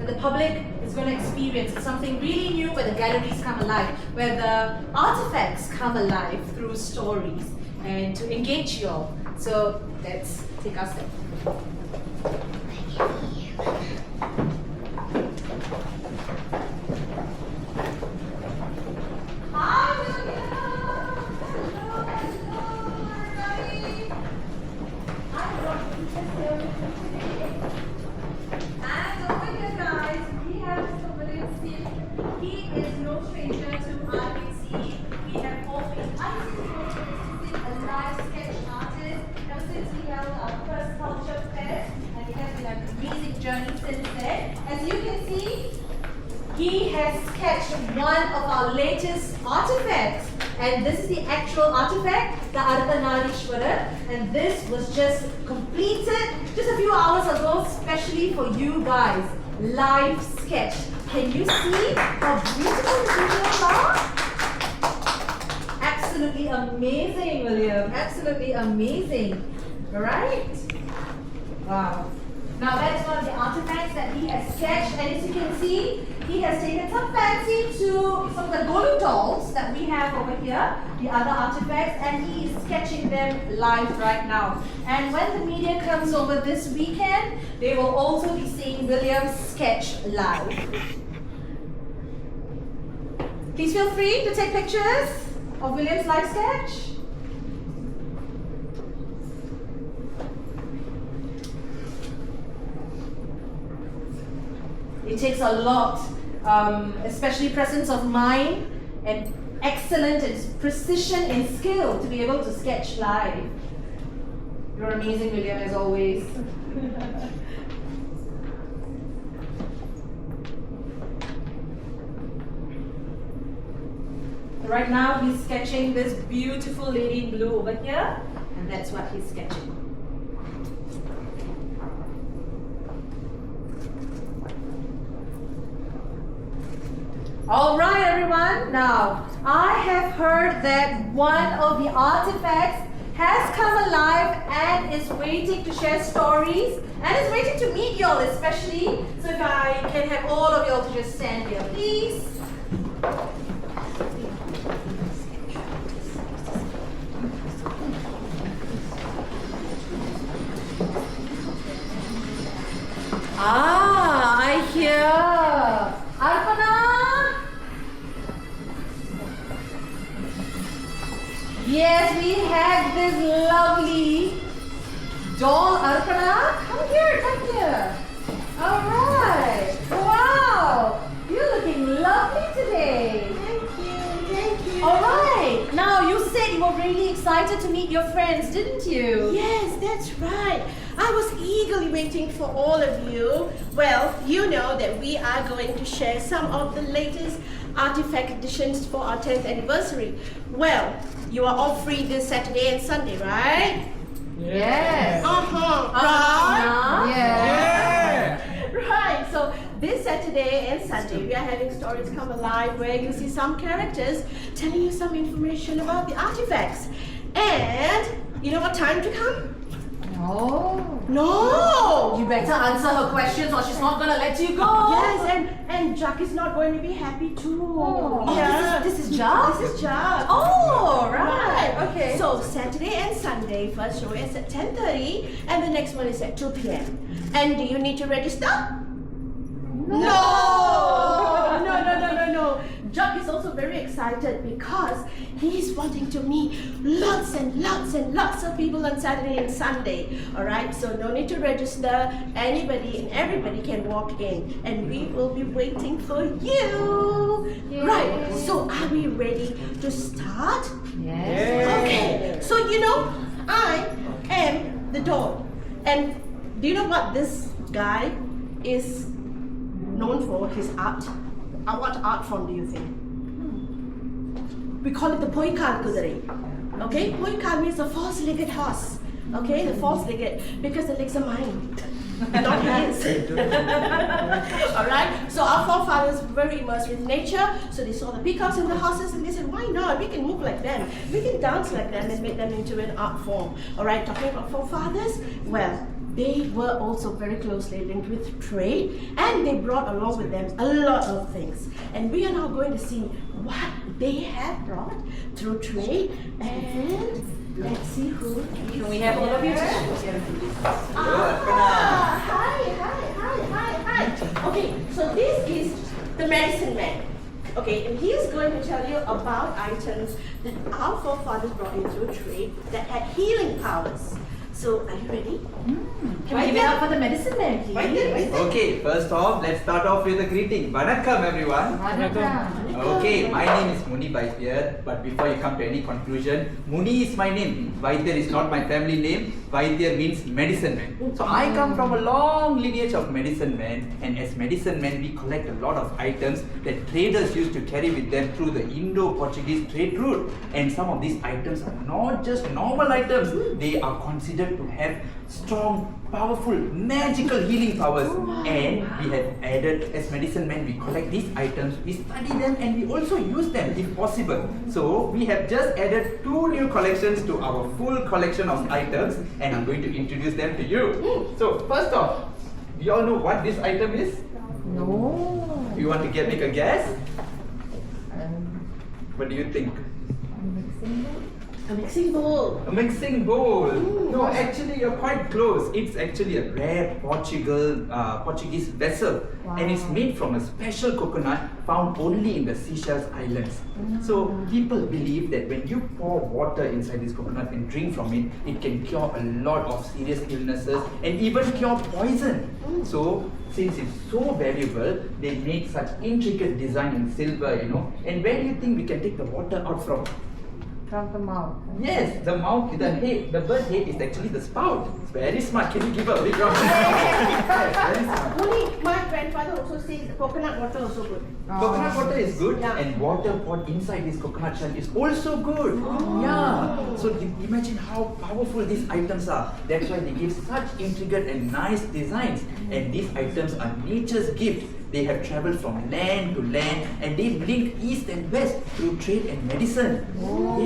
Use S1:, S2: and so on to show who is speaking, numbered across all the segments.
S1: that the public is going to experience. It's something really new where the galleries come alive, where the artifacts come alive through stories and to engage you all. So let's take our step. Hi, William! Hello, everybody! I brought pictures here with me today. And over here, guys, we have Mr. William Steve. He is no stranger to IHC. We have always IHC10 a live sketch artist ever since we held our first culture fest, and it has been an amazing journey since then. As you can see, he has sketched one of our latest artifacts, and this is the actual artifact, the Ardhanarishwarar, and this was just completed just a few hours ago, especially for you guys. Live sketch. Can you see how beautiful the details are? Absolutely amazing, William. Absolutely amazing. Right? Wow. Now that's one of the artifacts that he has sketched, and as you can see, he has taken some fancy to some of the Golu dolls that we have over here, the other artifacts, and he is sketching them live right now. And when the media comes over this weekend, they will also be seeing William's sketch live. Please feel free to take pictures of William's live sketch. It takes a lot, especially presence of mind and excellent and precision and skill to be able to sketch live. You're amazing, William, as always. Right now, he's sketching this beautiful lady in blue over here, and that's what he's sketching. All right, everyone. Now, I have heard that one of the artifacts has come alive and is waiting to share stories and is waiting to meet y'all, especially. So if I can have all of y'all to just stand here, please. Ah, I hear. Arpana? Yes, we have this lovely doll, Arpana. Come here, come here. All right. Wow, you're looking lovely today.
S2: Thank you, thank you.
S1: All right. Now, you said you were really excited to meet your friends, didn't you?
S2: Yes, that's right. I was eagerly waiting for all of you. Well, you know that we are going to share some of the latest artifact editions for our 10th anniversary. Well, you are all free this Saturday and Sunday, right?
S1: Yes.
S2: Right?
S1: Yeah.
S2: Right, so this Saturday and Sunday we are having Stories Come Alive where you see some characters telling you some information about the artifacts. And you know what time to come? No!
S1: You better answer her questions or she's not gonna let you go.
S2: Yes, and Jack is not going to be happy too.
S1: Yeah. This is Jack?
S2: This is Jack.
S1: Oh, right. Okay.
S2: So Saturday and Sunday, first show is at 10:30 and the next one is at 2 p.m. And do you need to register? No. Jack is also very excited because he's wanting to meet lots and lots of people on Saturday and Sunday. Alright, so no need to register. Anybody and everybody can walk in and we will be waiting for you.
S1: Yay.
S2: Right, so are we ready to start?
S1: Yes.
S2: Okay, so you know, I am the doll. And do you know what this guy is known for? His art. What art form do you think? We call it the Poikan Kudari. Okay, Poikan means the false-legged horse. Okay, the false-legged, because the legs are mine, not his. Alright, so our forefathers were very immersed with nature, so they saw the peacocks and the horses and they said, why not? We can move like them, we can dance like them and make them into an art form. Alright, talking about forefathers, well, they were also very closely linked with trade, and they brought along with them a lot of things. And we are now going to see what they have brought through trade, and let's see who
S1: Can we have all of you?
S2: Hi. Okay, so this is the medicine man. Okay, and he's going to tell you about items that our forefathers brought in through trade that had healing powers. So, are you ready?
S1: Can we give it up for the medicine man, please?
S2: Right there.
S3: Okay, first off, let's start off with a greeting. Vanakkam, everyone. Okay, my name is Muni Vaidya, but before you come to any conclusion, Muni is my name. Vaidya is not my family name. Vaidya means medicine man. So I come from a long lineage of medicine men, and as medicine men, we collect a lot of items that traders used to carry with them through the Indo-Portuguese trade route. And some of these items are not just normal items, they are considered to have strong, powerful, magical healing powers. And we have added, as medicine men, we collect these items, we study them, and we also use them if possible. So we have just added 2 new collections to our full collection of items, and I'm going to introduce them to you. So first off, we all know what this item is?
S1: No.
S3: You want to make a guess? What do you think?
S2: A mixing bowl.
S3: A mixing bowl. No, actually you're quite close. It's actually a rare Portuguese vessel, and it's made from a special coconut found only in the Seychelles Islands. So people believe that when you pour water inside this coconut and drink from it, it can cure a lot of serious illnesses and even cure poison. So since it's so valuable, they make such intricate design in silver, you know. And where do you think we can take the water out from?
S1: From the mouth.
S3: Yes, the mouth, the head, the bird head is actually the spout. It's very smart. Can you give a big round? Yes, very smart.
S2: Only my grandfather also says coconut water also good.
S3: Coconut water is good,
S2: Yeah.
S3: and water poured inside this coconut shell is also good. Yeah. So imagine how powerful these items are. That's why they give such intricate and nice designs. And these items are nature's gift. They have traveled from land to land, and they link east and west through trade and medicine.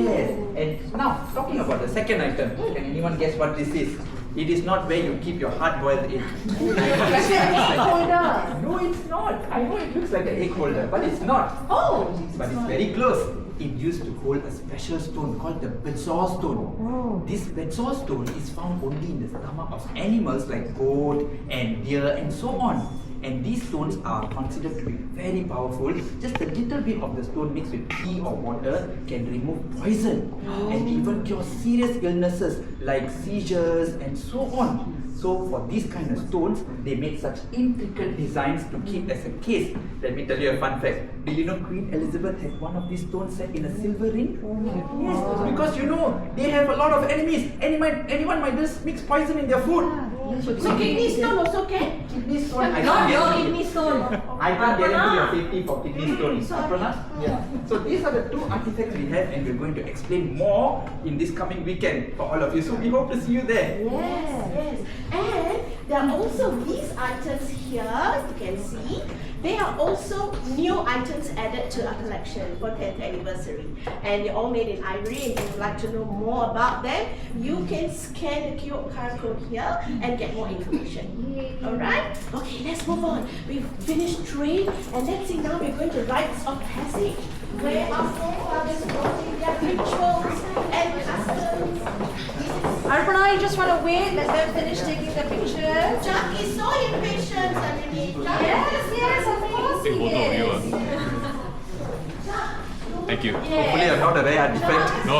S3: Yes. And now, talking about the second item, can anyone guess what this is? It is not where you keep your hard-boiled egg.
S1: It's an egg holder.
S3: No, it's not. I know it looks like an egg holder, but it's not.
S2: Oh!
S3: But it's very close. It used to hold a special stone called the bezoar stone. This bezoar stone is found only in the stomach of animals like goat and deer and so on. And these stones are considered to be very powerful. Just a little bit of the stone mixed with tea or water can remove poison and even cure serious illnesses like seizures and so on. So for these kind of stones, they made such intricate designs to keep as a case. Let me tell you a fun fact. Do you know Queen Elizabeth had one of these stones set in a silver ring? Yes, because you know, they have a lot of enemies. Anyone might just mix poison in their food.
S2: So kidney stone also can?
S3: Kidney stone, I
S1: Not
S3: can't
S1: your
S3: guarantee.
S1: kidney stone.
S3: I can't guarantee your safety for kidney stone.
S2: Sorry.
S3: Aparna? Yeah. So these are the 2 artifacts we have, and we're going to explain more in this coming weekend for all of you. So we hope to see you there.
S2: Yes. And there are also these items here, you can see. They are also new items added to our collection for 10th anniversary. And they're all made in ivory, and if you'd like to know more about them, you can scan the QR code here and get more information. Alright? Okay, let's move on. We've finished trade, and let's see now we're going to rites of passage, where our forefathers brought in their rituals and customs.
S1: Arpana, you just want to wait, let them finish taking the pictures.
S2: Chuck is so impatient, suddenly.
S1: Yes, of course he is.
S4: Thank you.
S3: Hopefully I'm not a rare artifact.
S4: No.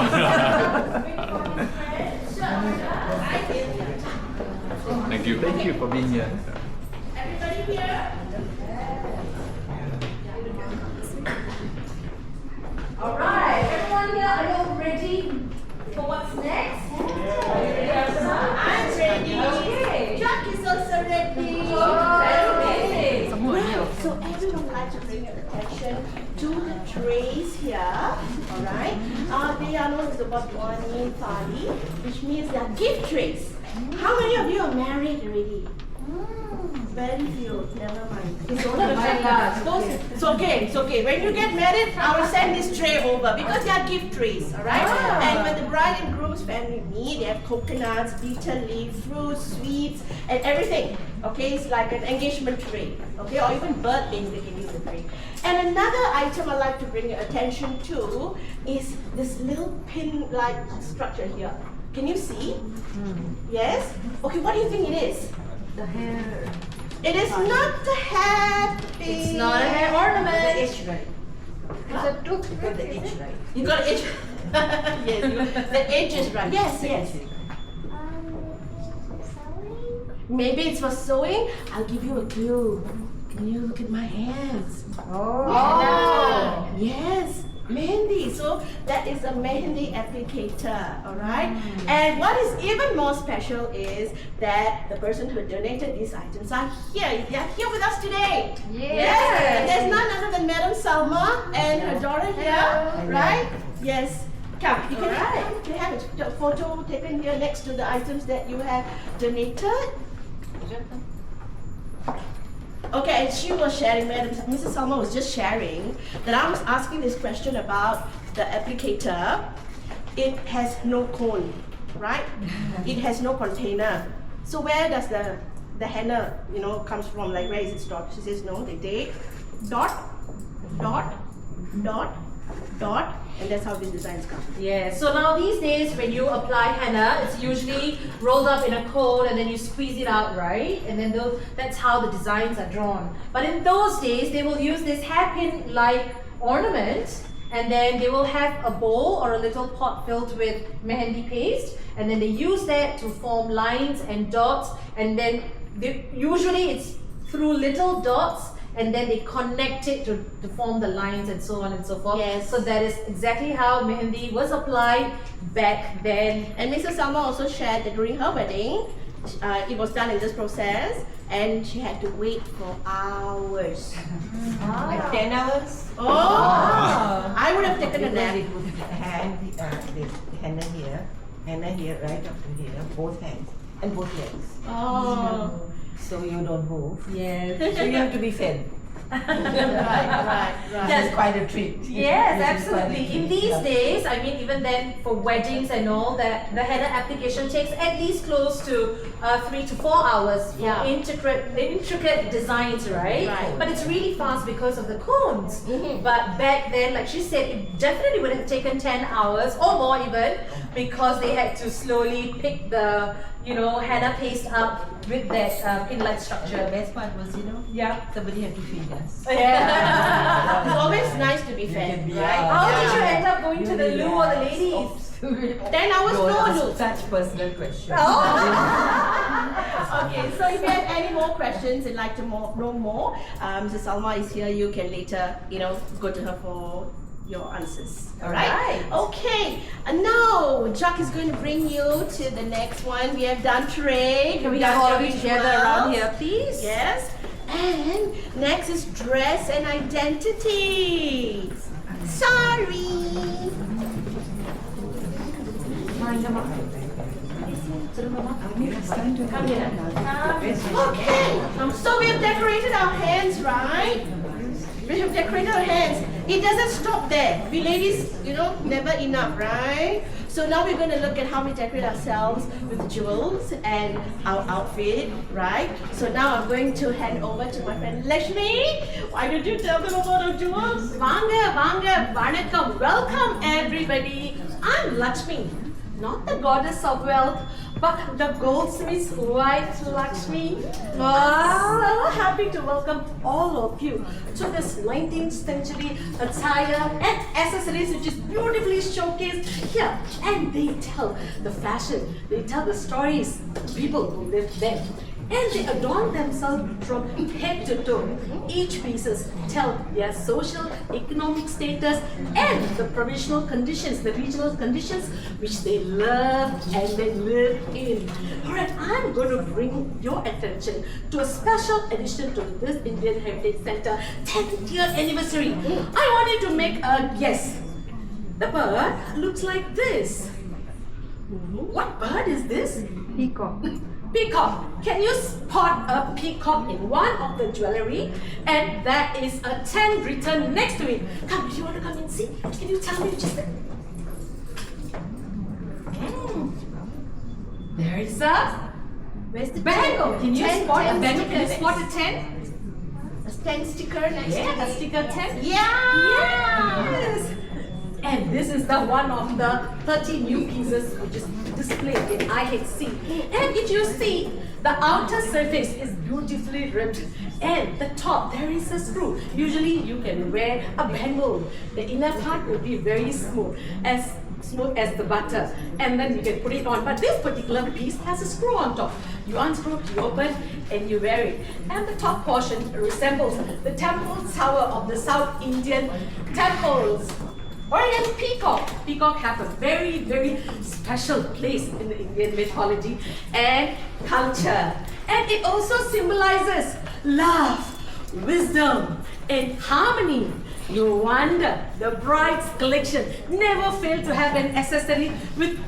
S4: Thank you.
S3: Thank you for being here.
S2: Everybody here?
S1: Alright, everyone here, are you ready for what's next?
S2: I'm ready.
S1: Okay.
S2: Chuck is also ready.
S1: Okay.
S2: Well, so everyone would like to bring your attention to the trays here. Alright? They are known as the Babwani Thali, which means they are gift trays. How many of you are married already? Very few, never mind.
S1: It's only
S2: It's okay, it's okay. When you get married, I will send this tray over because they are gift trays, alright? And when the bride and groom's family meet, they have coconuts, bitter leaf, fruits, sweets, and everything. Okay, it's like an engagement tray. Okay, or even birthdays, they can use the tray. And another item I'd like to bring your attention to is this little pin-like structure here. Can you see? Yes? Okay, what do you think it is?
S5: The hair.
S2: It is not the hair.
S1: It's not a hair ornament.
S5: The edge right. It's a tooth. You got the edge right.
S2: You got the edge. Yes, the edge is right. Yes, yes. Maybe it's for sewing. I'll give you a clue. Can you look at my hands?
S5: Oh.
S2: Yes, mehendi. So that is a mehendi applicator, alright? And what is even more special is that the person who donated these items are here. They are here with us today. Yes. And there's none other than Madam Salma and her daughter here, right? Yes. Come, you can have a photo taken here next to the items that you have donated. Okay, and she was sharing, Mrs. Salma was just sharing that I was asking this question about the applicator. It has no cone, right? It has no container. So where does the henna, comes from? Like where is it stored? She says no, they take dot, dot, dot, dot, and that's how these designs come.
S1: Yes. So now these days, when you apply henna, it's usually rolled up in a cone and then you squeeze it out, right? And then that's how the designs are drawn. But in those days, they will use this hairpin-like ornament, and then they will have a bowl or a little pot filled with mehendi paste, and then they use that to form lines and dots, and then usually it's through little dots, and then they connect it to form the lines and so on and so forth.
S2: Yes.
S1: So that is exactly how mehendi was applied back then.
S2: And Mrs. Salma also shared that during her wedding, it was done in this process, and she had to wait for hours.
S5: Like 10 hours?
S2: Oh! I would have taken a
S5: Because they
S2: nap.
S5: put the henna here, right up to here, both hands and both legs.
S2: Oh.
S5: So you don't move.
S1: Yes.
S5: So you have to be fed.
S2: right.
S5: That's quite a treat.
S1: Yes,
S5: This is quite a
S1: absolutely.
S5: treat.
S1: In these
S5: Yeah.
S1: days, I mean, even then for weddings and all that, the henna application takes at least close to 3 to 4 hours for
S2: Yeah.
S1: intricate designs, right?
S2: Right.
S1: But it's really fast because of the cones.
S2: Mhm.
S1: But back then, like she said, it definitely would have taken 10 hours or more even, because they had to slowly pick the, henna paste up with that pin-like
S5: The
S1: structure.
S5: best part was,
S1: Yeah.
S5: somebody had to feed us.
S1: Yeah.
S2: It's always nice to be fed,
S5: be
S2: right?
S5: out.
S1: How did you end up going to the loo or the ladies?
S2: 10 hours
S5: Don't
S2: no
S5: ask
S2: loo.
S5: such personal questions.
S2: Okay, so if you have any more questions and like to know more, Mrs. Salma is here. You can later, go to her for your answers. All right?
S1: Alright.
S2: Okay. And now, Jack is going to bring you to the next one. We have done trade.
S1: Can we
S2: we've
S1: have
S2: done
S1: all of you together around
S2: rituals.
S1: here, please?
S2: Yes. And next is dress and identity. Sorry. Come here. Okay, so we have decorated our hands, right? We have decorated our hands. It doesn't stop there. We ladies, never enough, right? So now we're going to look at how we decorate ourselves with jewels and our outfit, right? So now I'm going to hand over to my friend Lakshmi. Why don't you tell them about our jewels?
S6: Vanga, vanakkam. Welcome everybody. I'm Lakshmi, not the goddess of wealth, but the goldsmith's wife Lakshmi. Well, happy to welcome all of you to this 19th century attire and accessories which is beautifully showcased here. And they tell the fashion, they tell the stories, the people who live there. And they adorn themselves from head to toe. Each pieces tell their social, economic status and the provisional conditions, the regional conditions which they love and they live in. Alright, I'm going to bring your attention to a special addition to this Indian Heritage Center 10th year anniversary. I want you to make a guess. The bird looks like this. What bird is this?
S5: Peacock.
S6: Peacock. Can you spot a peacock in one of the jewelry? And there is a 10 written next to it. Come, do you want to come and see? Can you tell me which is that? There is a
S2: Where's the
S6: bangle. Can you
S2: 10
S6: spot a
S2: 10
S6: bangle? Can you
S2: sticker
S6: spot a
S2: next?
S6: 10?
S2: A 10 sticker next to
S6: Yeah, a
S2: it.
S6: sticker 10.
S2: Yeah.
S6: Yes. And this is the one of the 30 new pieces which is displayed in IHC. And if you see, the outer surface is beautifully ribbed, and the top there is a screw. Usually you can wear a bangle. The inner part will be very smooth as the butter, and then you can put it on. But this particular piece has a screw on top. You unscrew, you open, and you wear it. And the top portion resembles the temple tower of the South Indian temples. Orient peacock. Peacock have a very, very special place in the Indian mythology and culture. And it also symbolizes love, wisdom, and harmony. No wonder the bride's collection never failed to have an accessory with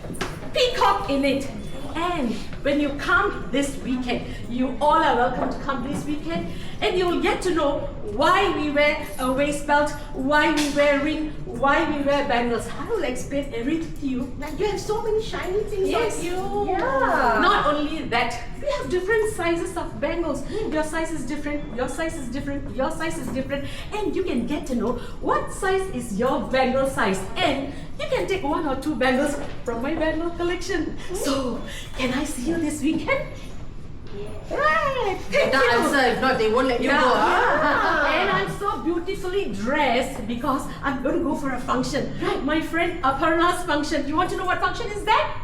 S6: peacock in it. And when you come this weekend, you all are welcome to come this weekend, and you will get to know why we wear a waist belt, why we wear ring, why we wear bangles. I will explain everything to you.
S2: Like you have so many shiny things
S6: Yes.
S2: on you.
S6: Yeah. Not only that, we have different sizes of bangles. Your size is different, your size is different, your size is different, and you can get to know what size is your bangle size. And you can take 1 or 2 bangles from my bangle collection. So, can I see you this weekend? Right. Thank
S2: Better
S6: you.
S2: answer, if not they won't let you
S6: Yeah.
S2: go.
S6: And I'm so beautifully dressed because I'm going to go for a function. My friend Aparna's function. You want to know what function is that?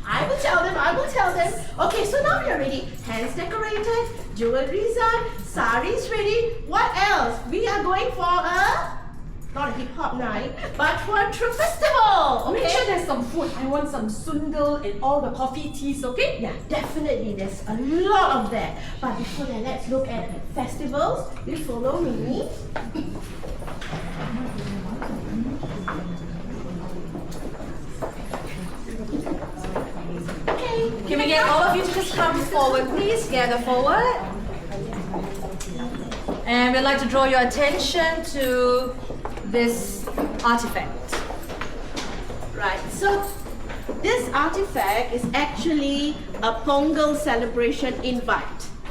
S2: I will tell them, I will tell them. Okay, so now we are ready. Hands decorated, jewelry's on, saris ready. What else? We are going for not a hip hop night, but for a true festival. Okay?
S6: Make sure there's some food. I want some sundal and all the coffee teas, okay?
S2: Yeah, definitely. There's a lot of that. But before that, let's look at festivals. You follow me. Okay.
S7: Can we get all of you to just come forward, please? Gather forward. And we'd like to draw your attention to this artifact.
S2: Right. So this artifact is actually a Pongal celebration invite.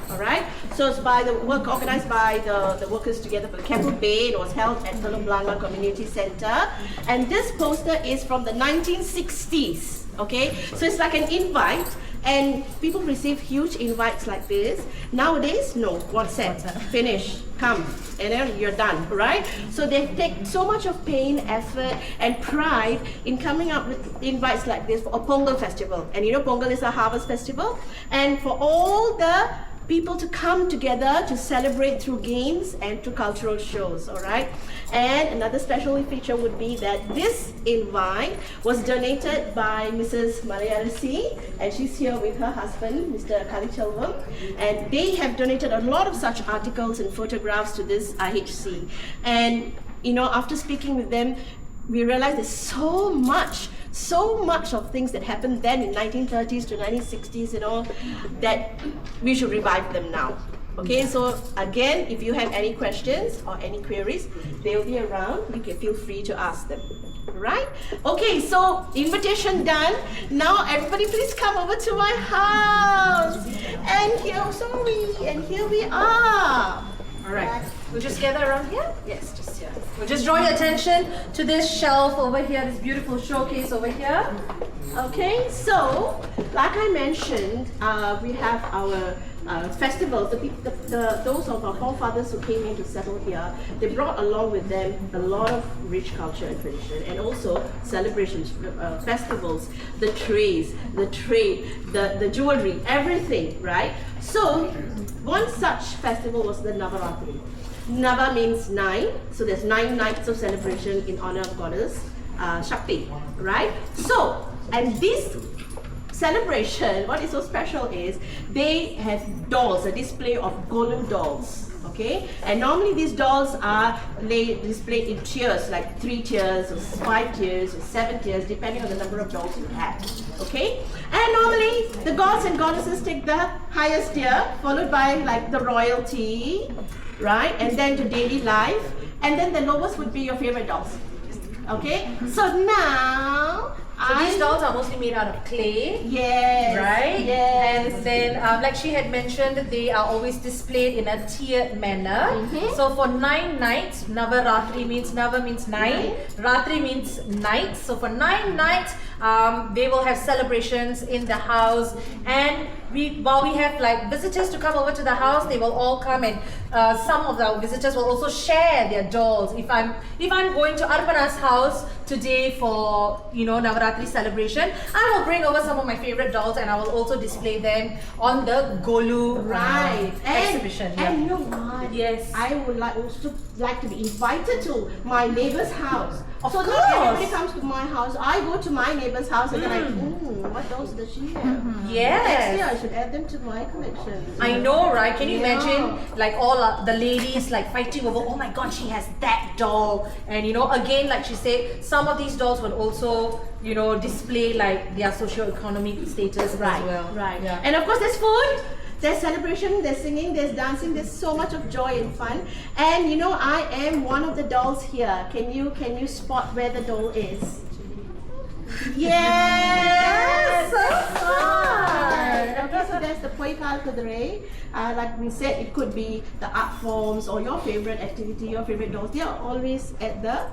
S2: All right. So it's by the work organized by the workers together for Keppel Bay. It was held at Teluk Blangah Community Center, and this poster is from the 1960s. Okay, so it's like an invite, and people receive huge invites like this. Nowadays, no, WhatsApp, finish, come, and then you're done, right? So they take so much of pain, effort, and pride in coming up with invites like this for a Pongal festival. And you know, Pongal is a harvest festival, and for all the people to come together to celebrate through games and through cultural shows, all right? And another special feature would be that this invite was donated by Mrs. Malayarasi, and she's here with her husband, Mr. Kalichelvam, and they have donated a lot of such articles and photographs to this IHC. And you know, after speaking with them, we realized there's so much of things that happened then in 1930s to 1960s and all, that we should revive them now. Okay, so again, if you have any questions or any queries, they'll be around. You can feel free to ask them. Right? Okay, so invitation done. Now everybody please come over to my house. And here we are.
S7: All right. We'll just gather around here.
S2: Yes, just here.
S7: We'll just draw your attention to this shelf over here, this beautiful showcase over here.
S2: Okay, so like I mentioned, we have our festivals. Those of our forefathers who came in to settle here, they brought along with them a lot of rich culture and tradition, and also celebrations, festivals, the trays, the trade, the jewelry, everything, right? So one such festival was the Navaratri. Nava means 9, so there's 9 nights of celebration in honor of goddess Shakti, right? So, and this celebration, what is so special is they have dolls, a display of golden dolls, Okay, and normally these dolls are displayed in tiers, like 3 tiers, or 5 tiers, or 7 tiers, depending on the number of dolls you have. Okay, and normally the gods and goddesses take the highest tier, followed by like the royalty, right, and then to daily life, and then the lowest would be your favorite dolls. Okay, so now
S7: So these dolls are mostly made out of clay.
S2: Yes.
S7: Right?
S2: Yes.
S7: And then, like she had mentioned, they are always displayed in a tiered manner. So for 9 nights, Navaratri means Nava means 9, Ratri means night. So for 9 nights, they will have celebrations in the house, and while we have like visitors to come over to the house, they will all come, and some of the visitors will also share their dolls. If I'm going to Arpana's house today for Navaratri celebration, I will bring over some of my favorite dolls, and I will also display them on the Golu exhibition.
S2: And you know what?
S7: Yes.
S2: I would also like to be invited to my neighbor's house.
S7: Of
S2: so
S7: course.
S2: that everybody comes to my house. I go to my neighbor's house and they're like, what dolls does she have?
S7: Yes.
S2: Next year I should add them to my collection.
S7: I know, right? Can you
S2: Yeah.
S7: imagine like all the ladies like fighting over, oh my god, she has that doll. And again, like she said, some of these dolls will also, display like their socio-economic status as well.
S2: Right.
S7: Yeah.
S2: And of course there's food, there's celebration, there's singing, there's dancing, there's so much of joy and fun. And I am one of the dolls here. Can you spot where the doll is? Yes! So fun! Okay, so there's the Poikal Kudure. Like we said, it could be the art forms or your favorite activity, your favorite dolls. They are always at the...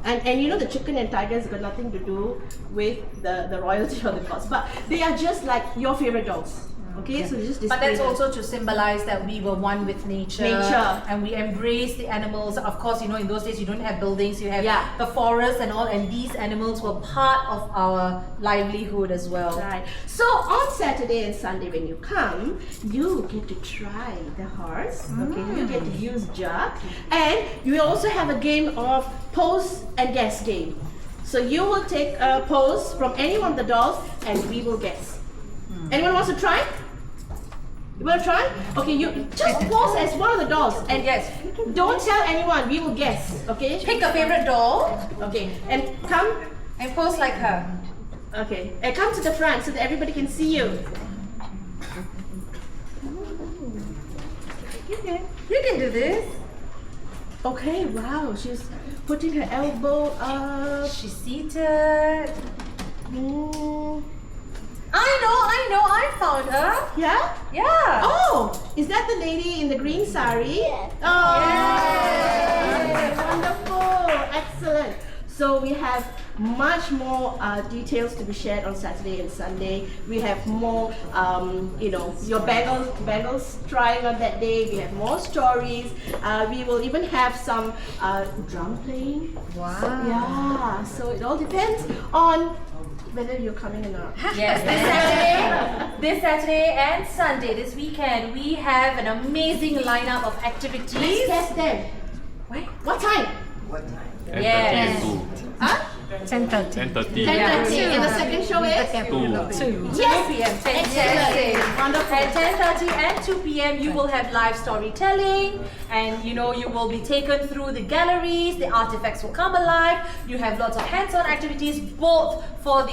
S2: And the chicken and tigers got nothing to do with the royalty or the gods. But they are just like your favorite dolls. Okay, so just display
S7: But that's
S2: them.
S7: also to symbolize that we were one with nature. And we embrace the animals. Of course, in those days you don't have buildings, you have the forest and all, and these animals were part of our livelihood as well.
S2: Right. So on Saturday and Sunday when you come, you get to try the horse. Okay, you get to use jug, and you also have a game of pose and guess game. So you will take a pose from any one of the dolls, and we will guess. Anyone wants to try? You want to try? Okay, you just pose as one of the dolls, and don't tell anyone. We will guess. Okay.
S7: Pick a favorite doll.
S2: Okay, and come.
S7: And pose like her.
S2: Okay, and come to the front so that everybody can see you.
S7: You can do this.
S2: Okay, wow, she's putting her elbow up.
S7: She's seated. I found her.
S2: Yeah?
S7: Yeah.
S2: Oh, is that the lady in the green sari? Yes. Oh,
S7: Yes.
S2: Wonderful, excellent. So we have much more details to be shared on Saturday and Sunday. We have more, your bangles trying on that day. We have more stories. We will even have some drum playing.
S7: Wow.
S2: Yeah, so it all depends on whether you're coming or not.
S7: Yes, this Saturday and Sunday, this weekend, we have an amazing lineup of activities.
S2: Let's test them.
S7: Wait.
S2: What time?
S4: 10:30
S7: Yes.
S4: and 10:30.
S2: 10:30. And the second show is?
S4: 2.
S7: 2 p.m. Fantastic.
S2: Wonderful.
S7: At 10:30 and 2 p.m. you will have live storytelling, and you will be taken through the galleries, the artifacts will come alive. You have lots of hands-on activities, both from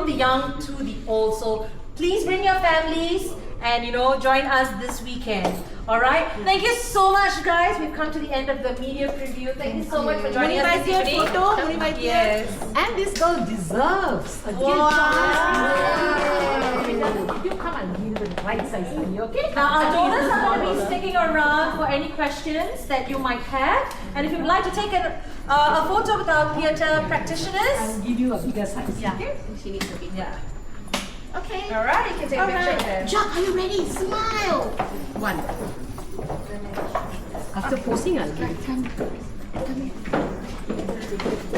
S7: the young to the old. So please bring your families and join us this weekend. Alright? Thank you so much, guys. We've come to the end of the media preview. Thank you so much for joining us this evening. Yes.
S6: And this girl deserves a gift. You come and give the right size for you, okay?
S7: Now our donors are going to be sticking around for any questions that you might have. And if you'd like to take a photo with our theatre practitioners.
S6: I'll give you a bigger size.
S7: Yeah.
S6: Okay?
S2: She needs to be.
S7: Yeah.
S2: Okay.
S7: Alright, you can take a picture then.
S2: Chuck, are you ready? Smile. One.
S6: After posing, I'll give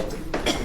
S6: you.